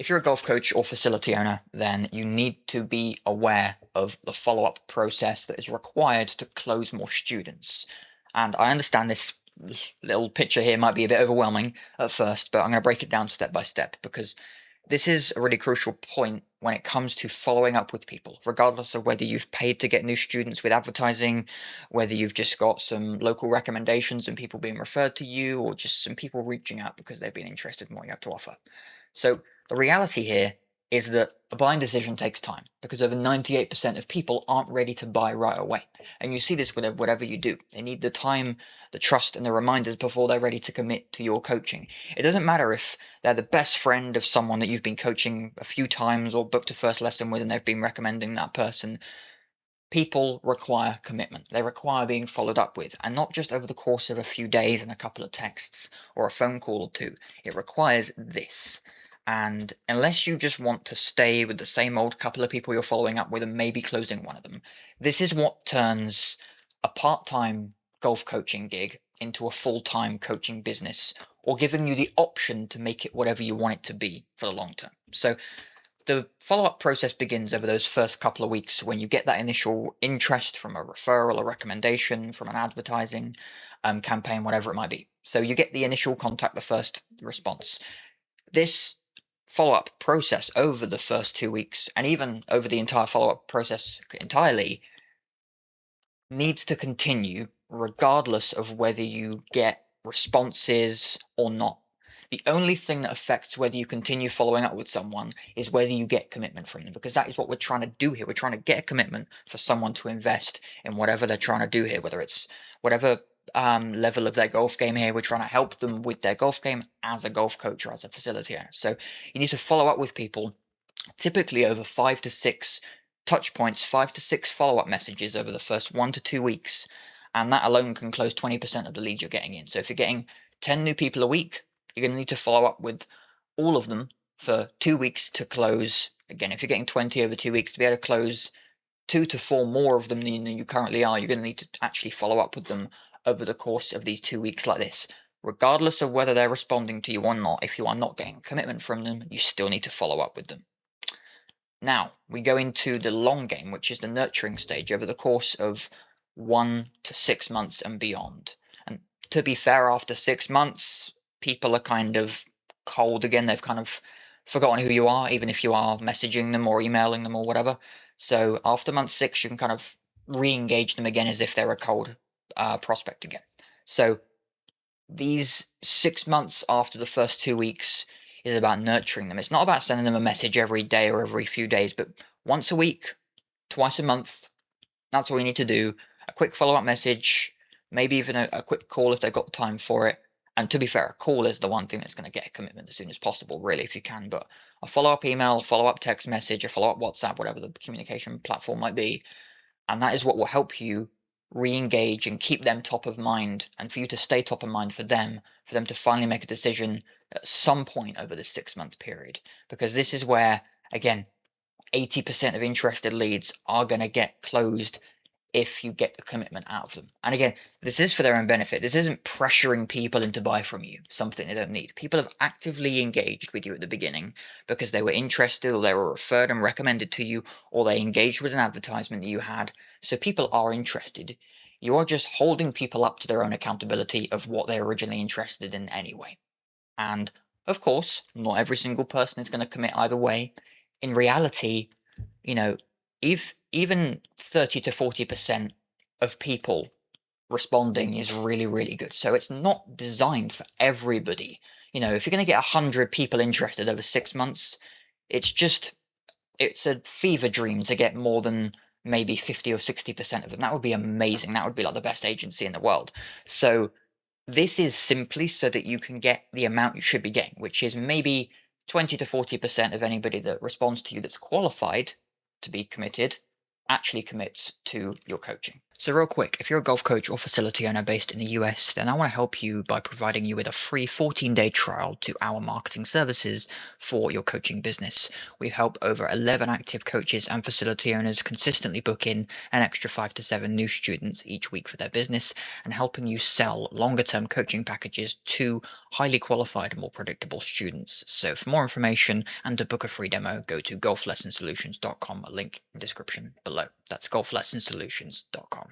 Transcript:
If you're a golf coach or facility owner, then you need to be aware of the follow-up process that is required to close more students. And I understand this little picture here might be a bit overwhelming at first, but I'm going to break it down step by step because this is a really crucial point when it comes to following up with people, regardless of whether you've paid to get new students with advertising, whether you've just got some local recommendations and people being referred to you, or just some people reaching out because they've been interested in what you have to offer. So the reality here is that a buying decision takes time because over 98% of people aren't ready to buy right away. And you see this with whatever you do. They need the time, the trust, and the reminders before they're ready to commit to your coaching. It doesn't matter if they're the best friend of someone that you've been coaching a few times or booked a first lesson with and they've been recommending that person. People require commitment. They require being followed up with, and not just over the course of a few days and a couple of texts or a phone call or two. It requires this. And unless you just want to stay with the same old couple of people you're following up with and maybe closing one of them, this is what turns a part-time golf coaching gig into a full-time coaching business, or giving you the option to make it whatever you want it to be for the long term. So the follow-up process begins over those first couple of weeks when you get that initial interest from a referral, a recommendation, from an advertising campaign, whatever it might be. So you get the initial contact, the first response. This follow-up process over the first 2 weeks, and even over the entire follow-up process entirely, needs to continue regardless of whether you get responses or not. The only thing that affects whether you continue following up with someone is whether you get commitment from them, because that is what we're trying to do here. We're trying to get a commitment for someone to invest in whatever they're trying to do here, whether it's whatever level of their golf game here. We're trying to help them with their golf game as a golf coach or as a facility owner. So you need to follow up with people, typically over 5 to 6 touch points, 5 to 6 follow-up messages over the first 1 to 2 weeks, and that alone can close 20% of the leads you're getting in. So if you're getting 10 new people a week, you're going to need to follow up with all of them for 2 weeks to close. Again, if you're getting 20 over 2 weeks, to be able to close 2 to 4 more of them than you currently are, you're going to need to actually follow up with them over the course of these 2 weeks like this. Regardless of whether they're responding to you or not, if you are not getting commitment from them, you still need to follow up with them. Now, we go into the long game, which is the nurturing stage over the course of 1 to 6 months and beyond. And to be fair, after 6 months, people are kind of cold again. They've kind of forgotten who you are, even if you are messaging them or emailing them or whatever. So after month 6, you can kind of re-engage them again as if they're a cold prospect again. So these 6 months after the first 2 weeks is about nurturing them. It's not about sending them a message every day or every few days, but once a week, twice a month. That's all you need to do. A quick follow-up message, maybe even a quick call if they've got time for it. And to be fair, a call is the one thing that's going to get a commitment as soon as possible, really, if you can. But a follow-up email, a follow-up text message, a follow-up WhatsApp, whatever the communication platform might be. And that is what will help you re-engage and keep them top of mind, and for you to stay top of mind for them to finally make a decision at some point over this 6-month period. Because this is where, again, 80% of interested leads are going to get closed if you get the commitment out of them. And again, this is for their own benefit. This isn't pressuring people into buy from you something they don't need. People have actively engaged with you at the beginning because they were interested, or they were referred and recommended to you, or they engaged with an advertisement that you had. So people are interested. You are just holding people up to their own accountability of what they're originally interested in anyway. And of course, not every single person is going to commit either way. In reality, you know, if even 30 to 40% of people responding is really, really good. So it's not designed for everybody. You know, if you're going to get 100 people interested over 6 months, it's a fever dream to get more than maybe 50 or 60% of them. That would be amazing. That would be like the best agency in the world. So this is simply so that you can get the amount you should be getting, which is maybe 20 to 40% of anybody that responds to you that's qualified to be committed actually commits to your coaching. So real quick, if you're a golf coach or facility owner based in the US, then I want to help you by providing you with a free 14-day trial to our marketing services for your coaching business. We help over 11 active coaches and facility owners consistently book in an extra 5 to 7 new students each week for their business and helping you sell longer term coaching packages to highly qualified, more predictable students. So for more information and to book a free demo, go to golflessonsolutions.com, link in description below. That's golflessonsolutions.com.